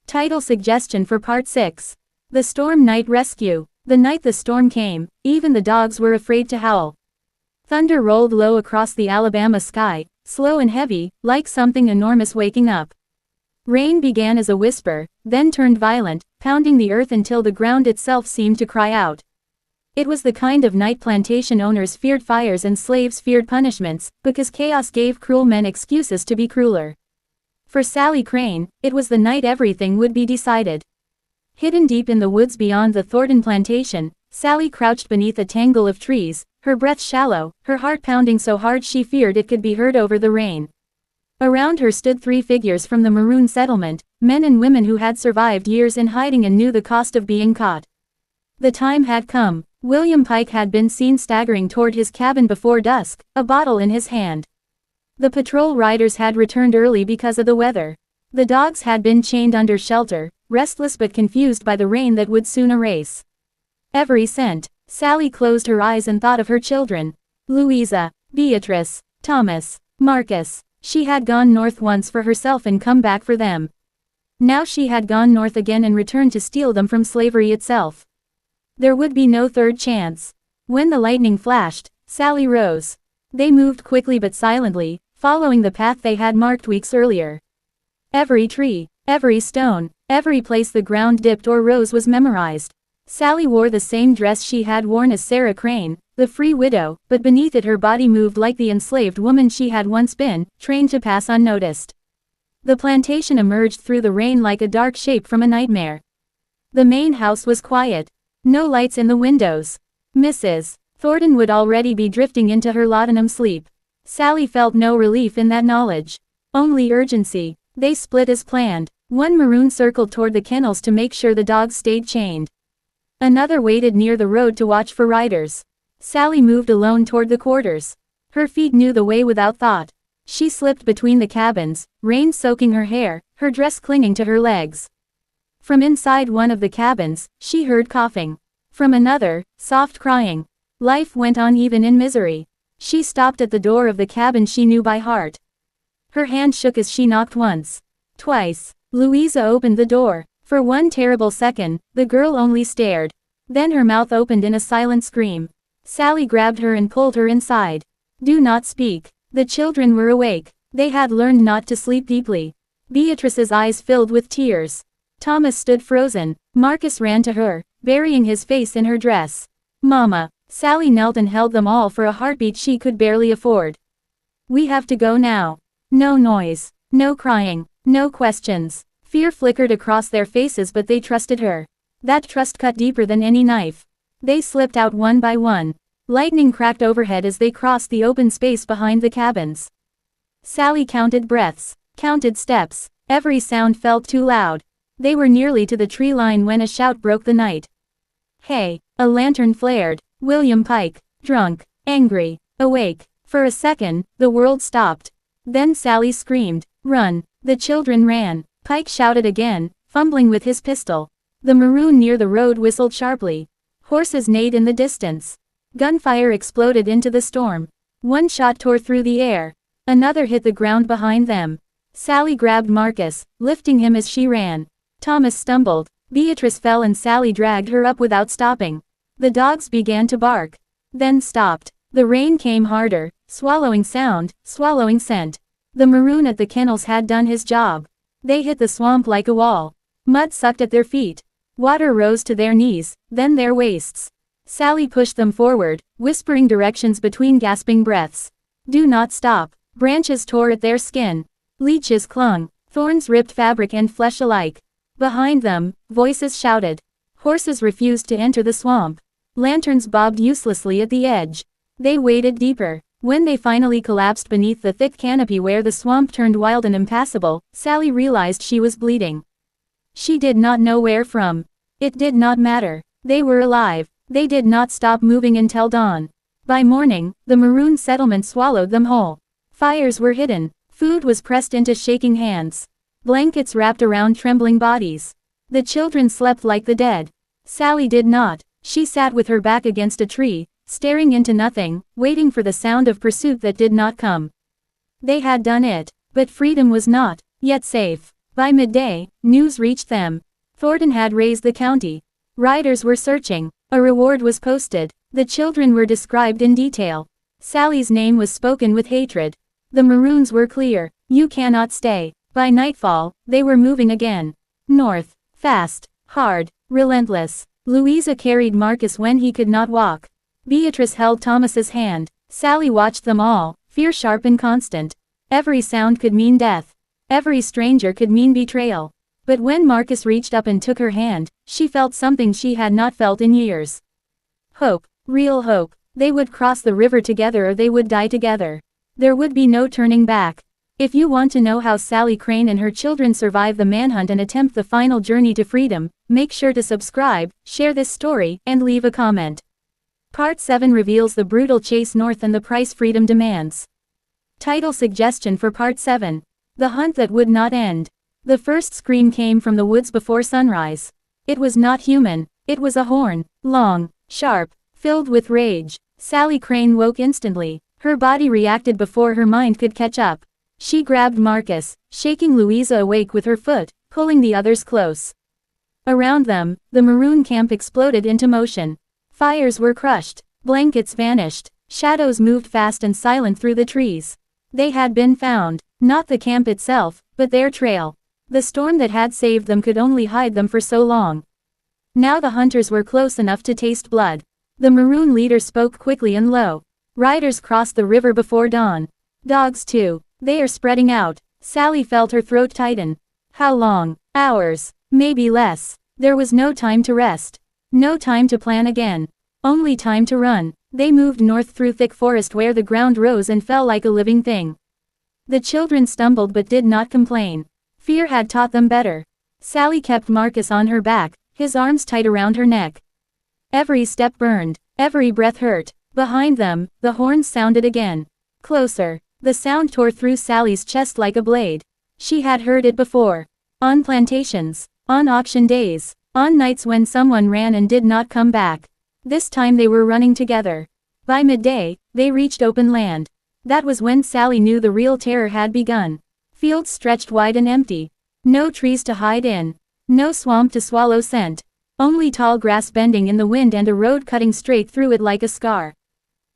Title suggestion for Part 6. The Storm Night Rescue. The night the storm came, even the dogs were afraid to howl. Thunder rolled low across the Alabama sky, slow and heavy, like something enormous waking up. Rain began as a whisper, then turned violent, pounding the earth until the ground itself seemed to cry out. It was the kind of night plantation owners feared fires and slaves feared punishments, because chaos gave cruel men excuses to be crueler. For Sally Crane, it was the night everything would be decided. Hidden deep in the woods beyond the Thornton plantation, Sally crouched beneath a tangle of trees, her breath shallow, her heart pounding so hard she feared it could be heard over the rain. Around her stood 3 figures from the Maroon settlement, men and women who had survived years in hiding and knew the cost of being caught. The time had come. William Pike had been seen staggering toward his cabin before dusk, a bottle in his hand. The patrol riders had returned early because of the weather. The dogs had been chained under shelter, restless but confused by the rain that would soon erase every scent. Sally closed her eyes and thought of her children. Louisa, Beatrice, Thomas, Marcus. She had gone north once for herself and come back for them. Now she had gone north again and returned to steal them from slavery itself. There would be no third chance. When the lightning flashed, Sally rose. They moved quickly but silently, following the path they had marked weeks earlier. Every tree, every stone, every place the ground dipped or rose was memorized. Sally wore the same dress she had worn as Sarah Crane, the free widow, but beneath it her body moved like the enslaved woman she had once been, trained to pass unnoticed. The plantation emerged through the rain like a dark shape from a nightmare. The main house was quiet. No lights in the windows. Mrs. Thornton would already be drifting into her laudanum sleep. Sally felt no relief in that knowledge. Only urgency. They split as planned. One maroon circled toward the kennels to make sure the dogs stayed chained. Another waited near the road to watch for riders. Sally moved alone toward the quarters. Her feet knew the way without thought. She slipped between the cabins, rain soaking her hair, her dress clinging to her legs. From inside one of the cabins, she heard coughing. From another, soft crying. Life went on even in misery. She stopped at the door of the cabin she knew by heart. Her hand shook as she knocked once. Twice. Louisa opened the door. For one terrible second, the girl only stared. Then her mouth opened in a silent scream. Sally grabbed her and pulled her inside. Do not speak. The children were awake. They had learned not to sleep deeply. Beatrice's eyes filled with tears. Thomas stood frozen. Marcus ran to her, burying his face in her dress. Mama. Sally knelt and held them all for a heartbeat she could barely afford. We have to go now. No noise. No crying. No questions. Fear flickered across their faces, but they trusted her. That trust cut deeper than any knife. They slipped out one by one. Lightning cracked overhead as they crossed the open space behind the cabins. Sally counted breaths, counted steps. Every sound felt too loud. They were nearly to the tree line when a shout broke the night. Hey! A lantern flared. William Pike, drunk, angry, awake. For a second, the world stopped. Then Sally screamed, "Run!" The children ran. Pike shouted again, fumbling with his pistol. The maroon near the road whistled sharply. Horses neighed in the distance. Gunfire exploded into the storm. One shot tore through the air. Another hit the ground behind them. Sally grabbed Marcus, lifting him as she ran. Thomas stumbled. Beatrice fell and Sally dragged her up without stopping. The dogs began to bark. Then stopped. The rain came harder, swallowing sound, swallowing scent. The maroon at the kennels had done his job. They hit the swamp like a wall. Mud sucked at their feet. Water rose to their knees, then their waists. Sally pushed them forward, whispering directions between gasping breaths. Do not stop. Branches tore at their skin. Leeches clung. Thorns ripped fabric and flesh alike. Behind them, voices shouted. Horses refused to enter the swamp. Lanterns bobbed uselessly at the edge. They waded deeper. When they finally collapsed beneath the thick canopy where the swamp turned wild and impassable, Sally realized she was bleeding. She did not know where from. It did not matter. They were alive. They did not stop moving until dawn. By morning, the maroon settlement swallowed them whole. Fires were hidden. Food was pressed into shaking hands. Blankets wrapped around trembling bodies. The children slept like the dead. Sally did not. She sat with her back against a tree, staring into nothing, waiting for the sound of pursuit that did not come. They had done it, but freedom was not yet safe. By midday, news reached them. Thornton had raised the county. Riders were searching. A reward was posted. The children were described in detail. Sally's name was spoken with hatred. The maroons were clear. You cannot stay. By nightfall, they were moving again. North. Fast. Hard. Relentless. Louisa carried Marcus when he could not walk. Beatrice held Thomas's hand. Sally watched them all, fear sharp and constant. Every sound could mean death. Every stranger could mean betrayal. But when Marcus reached up and took her hand, she felt something she had not felt in years. Hope. Real hope. They would cross the river together or they would die together. There would be no turning back. If you want to know how Sally Crane and her children survive the manhunt and attempt the final journey to freedom, make sure to subscribe, share this story, and leave a comment. Part 7 reveals the brutal chase north and the price freedom demands. Title suggestion for Part 7. The hunt that would not end. The first scream came from the woods before sunrise. It was not human. It was a horn. Long, sharp, filled with rage. Sally Crane woke instantly. Her body reacted before her mind could catch up. She grabbed Marcus, shaking Louisa awake with her foot, pulling the others close. Around them, the maroon camp exploded into motion. Fires were crushed. Blankets vanished. Shadows moved fast and silent through the trees. They had been found. Not the camp itself, but their trail. The storm that had saved them could only hide them for so long. Now the hunters were close enough to taste blood. The maroon leader spoke quickly and low. Riders crossed the river before dawn. Dogs too. They are spreading out. Sally felt her throat tighten. How long? Hours. Maybe less. There was no time to rest. No time to plan again. Only time to run. They moved north through thick forest where the ground rose and fell like a living thing. The children stumbled but did not complain. Fear had taught them better. Sally kept Marcus on her back, his arms tight around her neck. Every step burned, every breath hurt. Behind them, the horns sounded again. Closer. The sound tore through Sally's chest like a blade. She had heard it before. On plantations. On auction days. On nights when someone ran and did not come back. This time they were running together. By midday, they reached open land. That was when Sally knew the real terror had begun. Fields stretched wide and empty. No trees to hide in. No swamp to swallow scent. Only tall grass bending in the wind and a road cutting straight through it like a scar.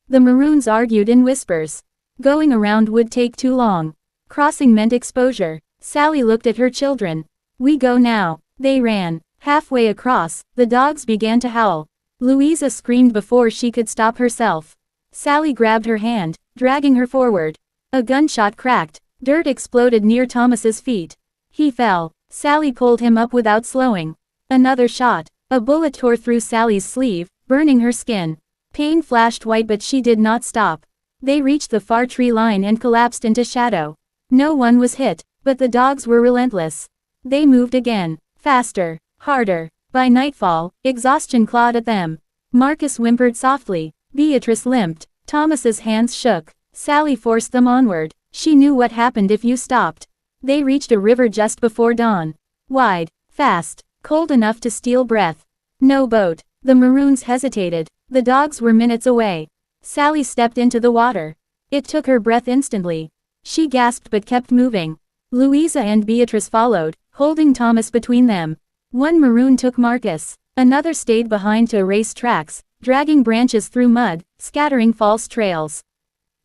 The Maroons argued in whispers. Going around would take too long. Crossing meant exposure. Sally looked at her children. We go now. They ran. Halfway across, the dogs began to howl. Louisa screamed before she could stop herself. Sally grabbed her hand, dragging her forward. A gunshot cracked. Dirt exploded near Thomas's feet. He fell. Sally pulled him up without slowing. Another shot. A bullet tore through Sally's sleeve, burning her skin. Pain flashed white but she did not stop. They reached the far tree line and collapsed into shadow. No one was hit, but the dogs were relentless. They moved again. Faster. Harder. By nightfall, exhaustion clawed at them. Marcus whimpered softly. Beatrice limped. Thomas's hands shook. Sally forced them onward. She knew what happened if you stopped. They reached a river just before dawn. Wide. Fast. Cold enough to steal breath. No boat. The Maroons hesitated. The dogs were minutes away. Sally stepped into the water. It took her breath instantly. She gasped but kept moving. Louisa and Beatrice followed, holding Thomas between them. One Maroon took Marcus. Another stayed behind to erase tracks, dragging branches through mud, scattering false trails.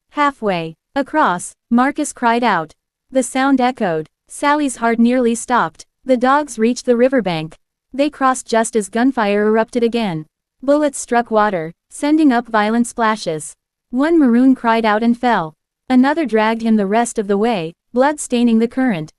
Halfway across, Marcus cried out. The sound echoed. Sally's heart nearly stopped. The dogs reached the riverbank. They crossed just as gunfire erupted again. Bullets struck water, sending up violent splashes. One Maroon cried out and fell. Another dragged him the rest of the way, blood staining the current.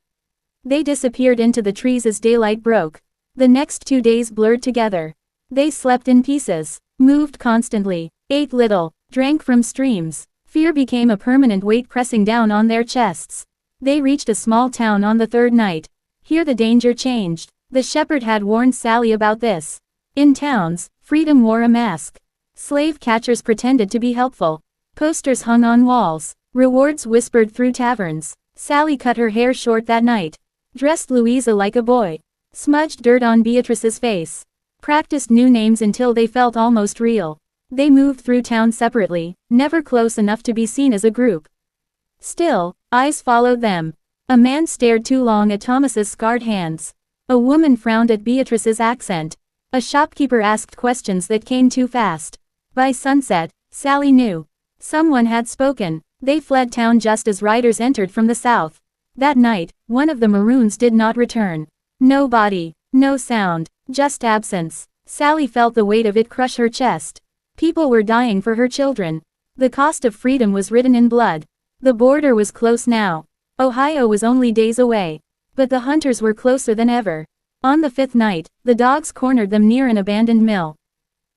They disappeared into the trees as daylight broke. The next 2 days blurred together. They slept in pieces, moved constantly, ate little, drank from streams. Fear became a permanent weight pressing down on their chests. They reached a small town on the third night. Here the danger changed. The shepherd had warned Sally about this. In towns, freedom wore a mask. Slave catchers pretended to be helpful. Posters hung on walls. Rewards whispered through taverns. Sally cut her hair short that night. Dressed Louisa like a boy. Smudged dirt on Beatrice's face. Practiced new names until they felt almost real. They moved through town separately, never close enough to be seen as a group. Still, eyes followed them. A man stared too long at Thomas's scarred hands. A woman frowned at Beatrice's accent. A shopkeeper asked questions that came too fast. By sunset, Sally knew. Someone had spoken. They fled town just as riders entered from the south. That night, one of the Maroons did not return. No body, no sound, just absence. Sally felt the weight of it crush her chest. People were dying for her children. The cost of freedom was written in blood. The border was close now. Ohio was only days away. But the hunters were closer than ever. On the fifth night, the dogs cornered them near an abandoned mill.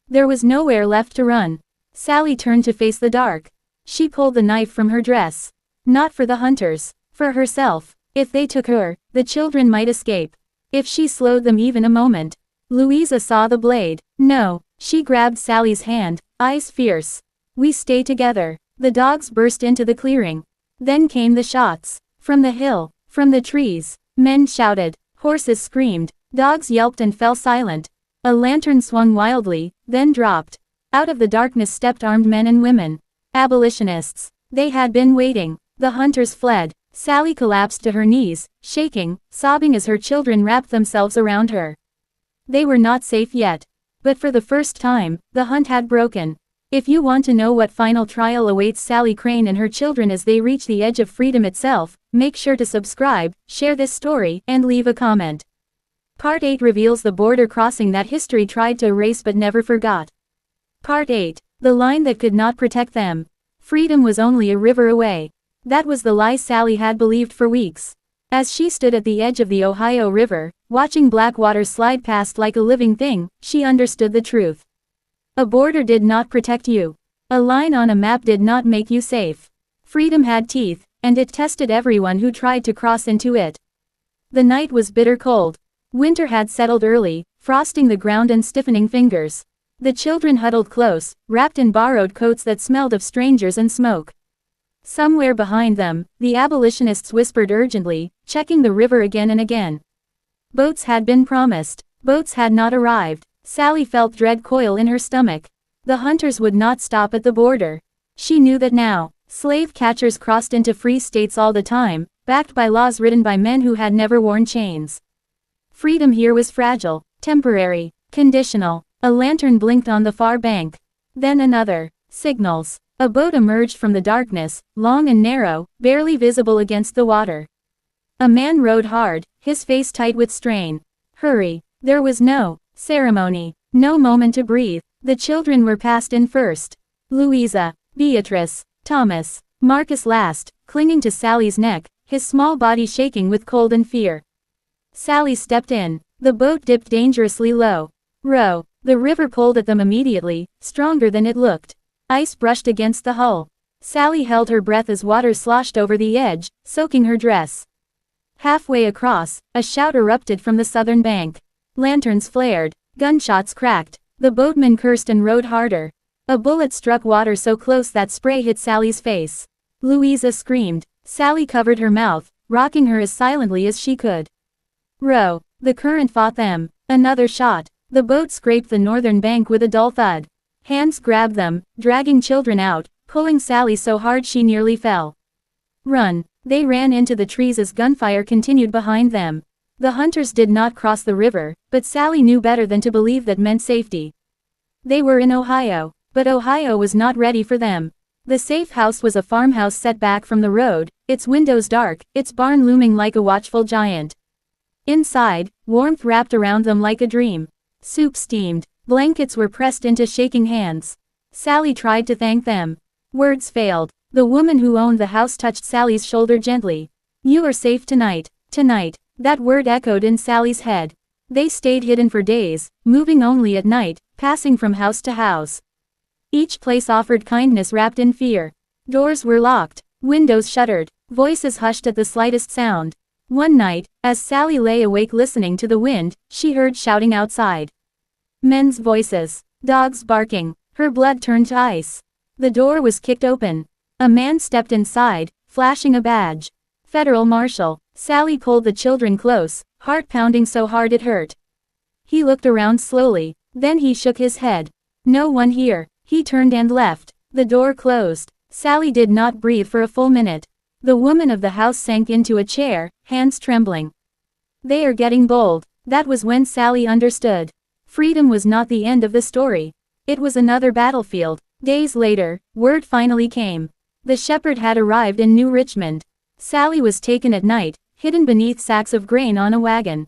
There was nowhere left to run. Sally turned to face the dark. She pulled the knife from her dress. Not for the hunters. For herself. If they took her, the children might escape. If she slowed them even a moment. Louisa saw the blade. No. She grabbed Sally's hand, eyes fierce. We stay together. The dogs burst into the clearing. Then came the shots. From the hill. From the trees. Men shouted. Horses screamed. Dogs yelped and fell silent. A lantern swung wildly, then dropped. Out of the darkness stepped armed men and women. Abolitionists. They had been waiting. The hunters fled. Sally collapsed to her knees, shaking, sobbing as her children wrapped themselves around her. They were not safe yet. But for the first time, the hunt had broken. If you want to know what final trial awaits Sally Crane and her children as they reach the edge of freedom itself, make sure to subscribe, share this story, and leave a comment. Part 8 reveals the border crossing that history tried to erase but never forgot. Part 8. The line that could not protect them. Freedom was only a river away. That was the lie Sally had believed for weeks. As she stood at the edge of the Ohio River, watching black water slide past like a living thing, she understood the truth. A border did not protect you. A line on a map did not make you safe. Freedom had teeth, and it tested everyone who tried to cross into it. The night was bitter cold. Winter had settled early, frosting the ground and stiffening fingers. The children huddled close, wrapped in borrowed coats that smelled of strangers and smoke. Somewhere behind them, the abolitionists whispered urgently, checking the river again and again. Boats had been promised. Boats had not arrived. Sally felt dread coil in her stomach. The hunters would not stop at the border. She knew that now. Slave catchers crossed into free states all the time, backed by laws written by men who had never worn chains. Freedom here was fragile, temporary, conditional. A lantern blinked on the far bank. Then another. Signals. A boat emerged from the darkness, long and narrow, barely visible against the water. A man rowed hard, his face tight with strain. Hurry. There was no ceremony, no moment to breathe. The children were passed in first. Louisa, Beatrice, Thomas, Marcus last, clinging to Sally's neck, his small body shaking with cold and fear. Sally stepped in. The boat dipped dangerously low. Row. The river pulled at them immediately, stronger than it looked. Ice brushed against the hull. Sally held her breath as water sloshed over the edge, soaking her dress. Halfway across, a shout erupted from the southern bank. Lanterns flared. Gunshots cracked. The boatmen cursed and rowed harder. A bullet struck water so close that spray hit Sally's face. Louisa screamed. Sally covered her mouth, rocking her as silently as she could. Row. The current fought them. Another shot. The boat scraped the northern bank with a dull thud. Hands grabbed them, dragging children out, pulling Sally so hard she nearly fell. Run. They ran into the trees as gunfire continued behind them. The hunters did not cross the river, but Sally knew better than to believe that meant safety. They were in Ohio, but Ohio was not ready for them. The safe house was a farmhouse set back from the road, its windows dark, its barn looming like a watchful giant. Inside, warmth wrapped around them like a dream. Soup steamed. Blankets were pressed into shaking hands. Sally tried to thank them. Words failed. The woman who owned the house touched Sally's shoulder gently. You are safe tonight. Tonight. That word echoed in Sally's head. They stayed hidden for days, moving only at night, passing from house to house. Each place offered kindness wrapped in fear. Doors were locked. Windows shuttered. Voices hushed at the slightest sound. One night, as Sally lay awake listening to the wind, she heard shouting outside. Men's voices. Dogs barking. Her blood turned to ice. The door was kicked open. A man stepped inside, flashing a badge. Federal Marshal. Sally pulled the children close, heart pounding so hard it hurt. He looked around slowly, then he shook his head. No one here. He turned and left. The door closed. Sally did not breathe for a full minute. The woman of the house sank into a chair, hands trembling. They are getting bold. That was when Sally understood. Freedom was not the end of the story. It was another battlefield. Days later, word finally came. The shepherd had arrived in New Richmond. Sally was taken at night, hidden beneath sacks of grain on a wagon.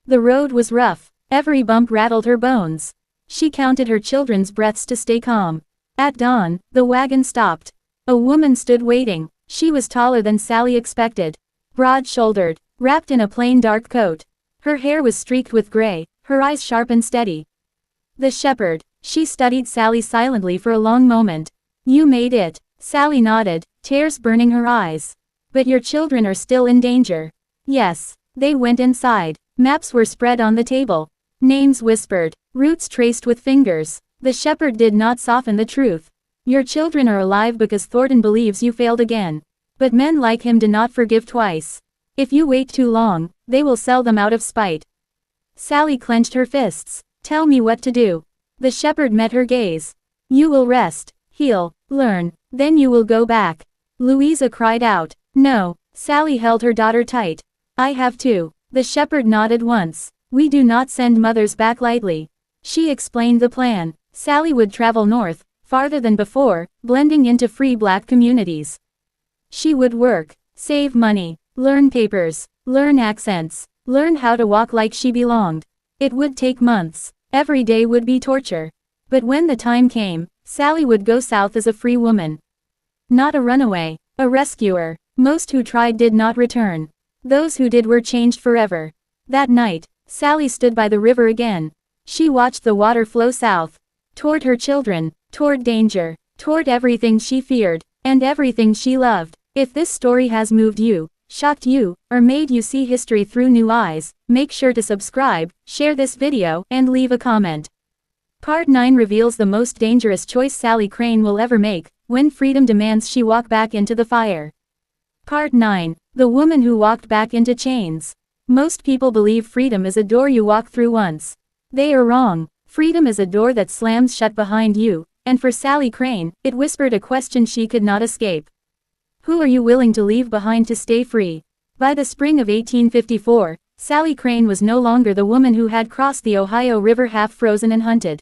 The road was rough. Every bump rattled her bones. She counted her children's breaths to stay calm. At dawn, the wagon stopped. A woman stood waiting. She was taller than Sally expected. Broad-shouldered, wrapped in a plain dark coat. Her hair was streaked with gray, her eyes sharp and steady. The shepherd. She studied Sally silently for a long moment. You made it. Sally nodded, tears burning her eyes. But your children are still in danger. Yes. They went inside. Maps were spread on the table. Names whispered. Routes traced with fingers. The shepherd did not soften the truth. Your children are alive because Thornton believes you failed again. But men like him do not forgive twice. If you wait too long, they will sell them out of spite. Sally clenched her fists. Tell me what to do. The shepherd met her gaze. You will rest, heal, learn, then you will go back. Louisa cried out. No. Sally held her daughter tight. I have to. The shepherd nodded once. We do not send mothers back lightly. She explained the plan. Sally would travel north, farther than before, blending into free black communities. She would work, save money, learn papers, learn accents, learn how to walk like she belonged. It would take months. Every day would be torture. But when the time came, Sally would go south as a free woman. Not a runaway, a rescuer. Most who tried did not return. Those who did were changed forever. That night, Sally stood by the river again. She watched the water flow south. Toward her children, toward danger. toward everything she feared, and everything she loved. If this story has moved you, shocked you, or made you see history through new eyes, make sure to subscribe, share this video, and leave a comment. Part 9 reveals the most dangerous choice Sally Crane will ever make, when freedom demands she walk back into the fire. Part 9. The woman who walked back into chains. Most people believe freedom is a door you walk through once. They are wrong. Freedom is a door that slams shut behind you, and for Sally Crane, it whispered a question she could not escape. Who are you willing to leave behind to stay free? By the spring of 1854, Sally Crane was no longer the woman who had crossed the Ohio River half frozen and hunted.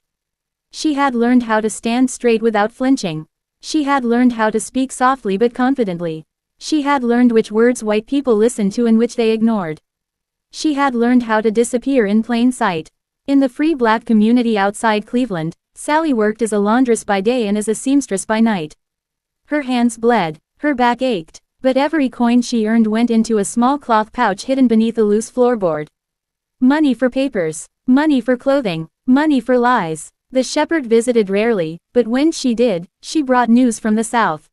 She had learned how to stand straight without flinching. She had learned how to speak softly but confidently. She had learned which words white people listened to and which they ignored. She had learned how to disappear in plain sight. In the free black community outside Cleveland, Sally worked as a laundress by day and as a seamstress by night. Her hands bled, her back ached, but every coin she earned went into a small cloth pouch hidden beneath a loose floorboard. Money for papers, money for clothing, money for lies. The shepherd visited rarely, but when she did, she brought news from the South.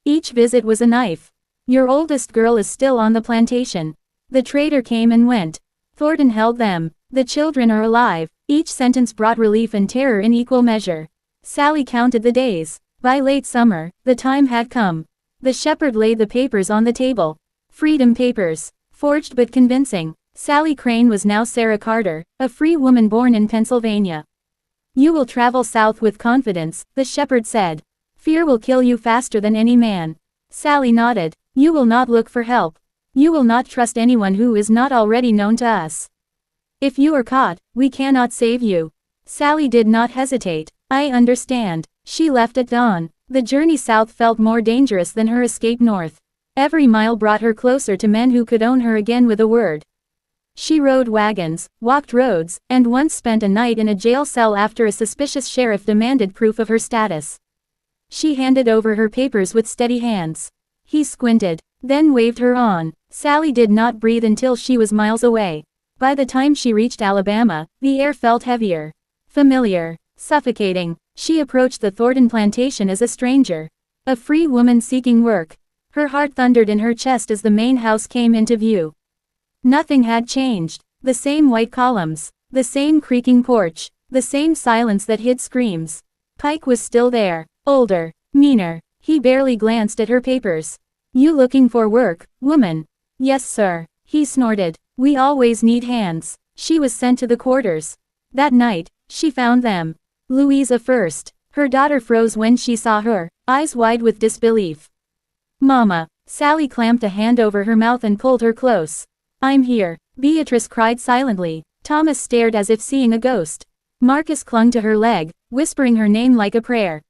Each visit was a knife. Your oldest girl is still on the plantation. The trader came and went. Thornton held them. The children are alive. Each sentence brought relief and terror in equal measure. Sally counted the days. By late summer, the time had come. The shepherd laid the papers on the table. Freedom papers. Forged but convincing. Sally Crane was now Sarah Carter, a free woman born in Pennsylvania. You will travel south with confidence, the shepherd said. Fear will kill you faster than any man. Sally nodded. You will not look for help. You will not trust anyone who is not already known to us. If you are caught, we cannot save you. Sally did not hesitate. I understand. She left at dawn. The journey south felt more dangerous than her escape north. Every mile brought her closer to men who could own her again with a word. She rode wagons, walked roads, and once spent a night in a jail cell after a suspicious sheriff demanded proof of her status. She handed over her papers with steady hands. He squinted, then waved her on. Sally did not breathe until she was miles away. By the time she reached Alabama, the air felt heavier, familiar, suffocating. She approached the Thornton plantation as a stranger, a free woman seeking work. Her heart thundered in her chest as the main house came into view. Nothing had changed. The same white columns, the same creaking porch, the same silence that hid screams. Pike was still there, older, meaner. He barely glanced at her papers. You looking for work, woman? Yes, sir. He snorted. We always need hands. She was sent to the quarters. That night, she found them. Louisa first. Her daughter froze when she saw her, eyes wide with disbelief. Mama. Sally clamped a hand over her mouth and pulled her close. I'm here. Beatrice cried silently. Thomas stared as if seeing a ghost. Marcus clung to her leg, whispering her name like a prayer.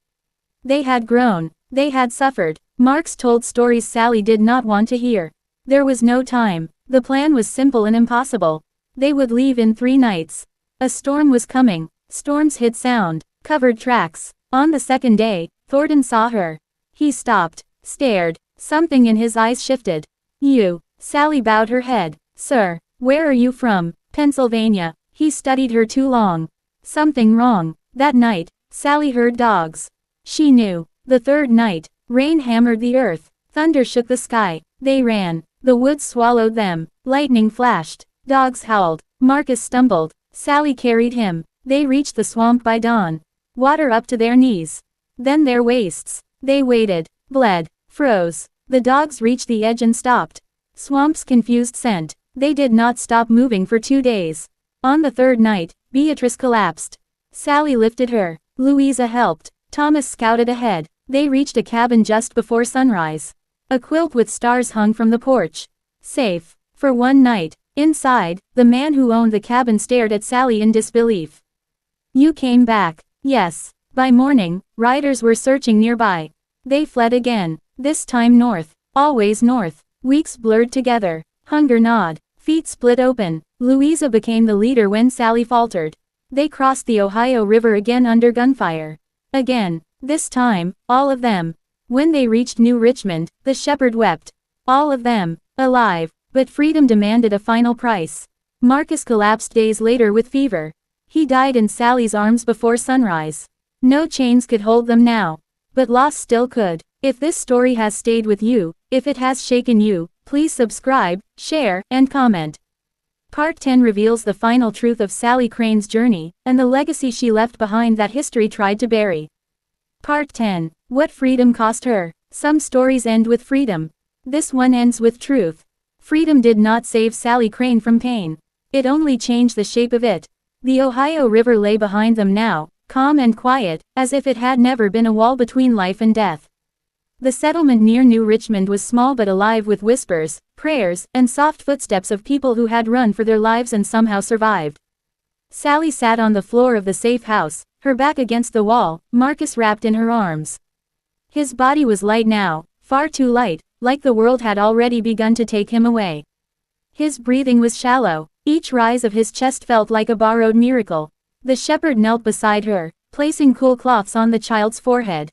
They had grown. They had suffered. Marx told stories Sally did not want to hear. There was no time. The plan was simple and impossible. They would leave in 3 nights. A storm was coming. Storms hid sound, covered tracks. On the second day, Thornton saw her. He stopped, stared. Something in his eyes shifted. You. Sally bowed her head. Sir, where are you from? Pennsylvania. He studied her too long. Something wrong. That night, Sally heard dogs. She knew. The third night, rain hammered the earth. Thunder shook the sky. They ran. The woods swallowed them. Lightning flashed. Dogs howled. Marcus stumbled. Sally carried him. They reached the swamp by dawn. Water up to their knees. Then their waists. They waited. Bled. Froze. The dogs reached the edge and stopped. Swamp's confused scent. They did not stop moving for 2 days. On the third night, Beatrice collapsed. Sally lifted her. Louisa helped. Thomas scouted ahead. They reached a cabin just before sunrise. A quilt with stars hung from the porch. Safe. For 1 night. Inside, the man who owned the cabin stared at Sally in disbelief. You came back. Yes. By morning, riders were searching nearby. They fled again. This time north. Always north. Weeks blurred together. Hunger gnawed. Feet split open. Louisa became the leader when Sally faltered. They crossed the Ohio River again under gunfire. Again. This time, all of them. When they reached New Richmond, the shepherd wept. All of them. Alive. But freedom demanded a final price. Marcus collapsed days later with fever. He died in Sally's arms before sunrise. No chains could hold them now. but loss still could. If this story has stayed with you, if it has shaken you, please subscribe, share, and comment. Part 10 reveals the final truth of Sally Crane's journey, and the legacy she left behind that history tried to bury. Part 10. What freedom cost her. Some stories end with freedom. This one ends with truth. Freedom did not save Sally Crane from pain. It only changed the shape of it. The Ohio River lay behind them now, calm and quiet, as if it had never been a wall between life and death. The settlement near New Richmond was small but alive with whispers, prayers, and soft footsteps of people who had run for their lives and somehow survived. Sally sat on the floor of the safe house, her back against the wall, Marcus wrapped in her arms. His body was light now, far too light, like the world had already begun to take him away. His breathing was shallow, each rise of his chest felt like a borrowed miracle. The shepherd knelt beside her, placing cool cloths on the child's forehead.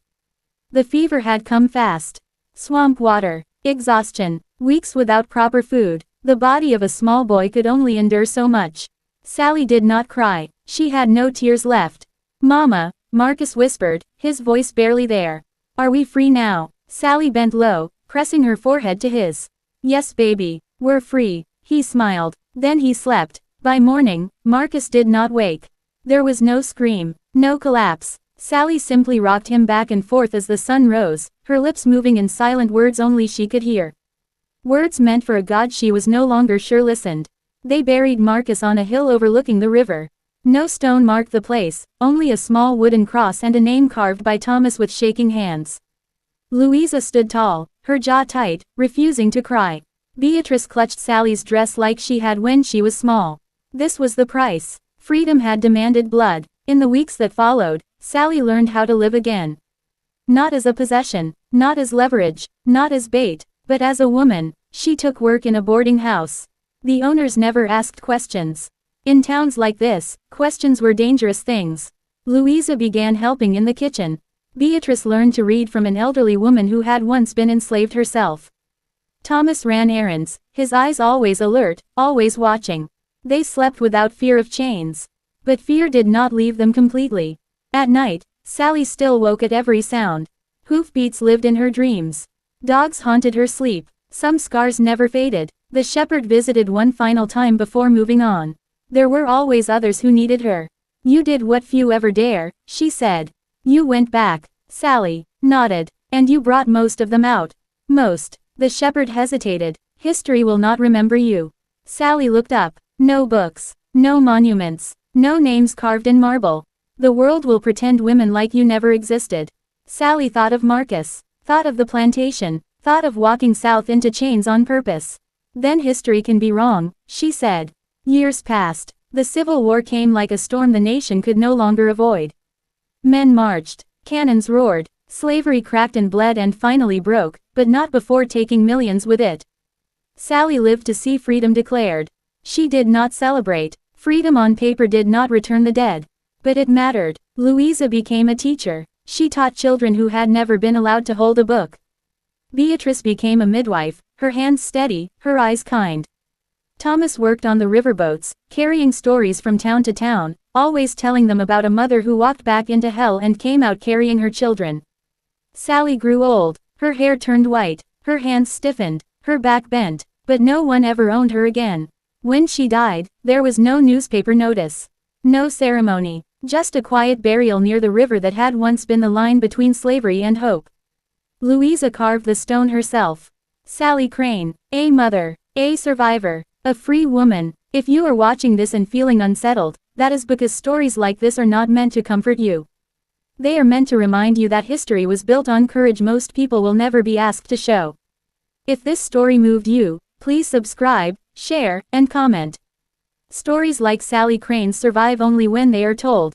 The fever had come fast. Swamp water, exhaustion, weeks without proper food. The body of a small boy could only endure so much. Sally did not cry, she had no tears left. "Mama," Marcus whispered, his voice barely there. "Are we free now?" Sally bent low, pressing her forehead to his. "Yes, baby, we're free," he smiled. Then he slept. By morning, Marcus did not wake. There was no scream, no collapse. Sally simply rocked him back and forth as the sun rose, her lips moving in silent words only she could hear. Words meant for a God she was no longer sure listened. They buried Marcus on a hill overlooking the river. No stone marked the place, only a small wooden cross and a name carved by Thomas with shaking hands. Louisa stood tall, her jaw tight, refusing to cry. Beatrice clutched Sally's dress like she had when she was small. This was the price. Freedom had demanded blood. In the weeks that followed, Sally learned how to live again. Not as a possession, not as leverage, not as bait, but as a woman. She took work in a boarding house. The owners never asked questions. In towns like this, questions were dangerous things. Louisa began helping in the kitchen. Beatrice learned to read from an elderly woman who had once been enslaved herself. Thomas ran errands, his eyes always alert, always watching. They slept without fear of chains. But fear did not leave them completely. At night, Sally still woke at every sound. Hoofbeats lived in her dreams. Dogs haunted her sleep. Some scars never faded. The shepherd visited one final time before moving on. There were always others who needed her. "You did what few ever dare," she said. "You went back." Sally nodded. "And you brought most of them out." "Most." The shepherd hesitated. "History will not remember you." Sally looked up. "No books. No monuments. No names carved in marble. The world will pretend women like you never existed." Sally thought of Marcus. Thought of the plantation. Thought of walking south into chains on purpose. "Then history can be wrong," she said. Years passed. The Civil War came like a storm the nation could no longer avoid. Men marched. Cannons roared. Slavery cracked and bled and finally broke, but not before taking millions with it. Sally lived to see freedom declared. She did not celebrate. Freedom on paper did not return the dead. But it mattered. Louisa became a teacher. She taught children who had never been allowed to hold a book. Beatrice became a midwife, her hands steady, her eyes kind. Thomas worked on the riverboats, carrying stories from town to town, always telling them about a mother who walked back into hell and came out carrying her children. Sally grew old. Her hair turned white, her hands stiffened, her back bent, but no one ever owned her again. When she died, there was no newspaper notice. No ceremony. Just a quiet burial near the river that had once been the line between slavery and hope. Louisa carved the stone herself. Sally Crane, a mother, a survivor, a free woman. If you are watching this and feeling unsettled, that is because stories like this are not meant to comfort you. They are meant to remind you that history was built on courage most people will never be asked to show. If this story moved you, please subscribe, share, and comment. Stories like Sally Crane's survive only when they are told.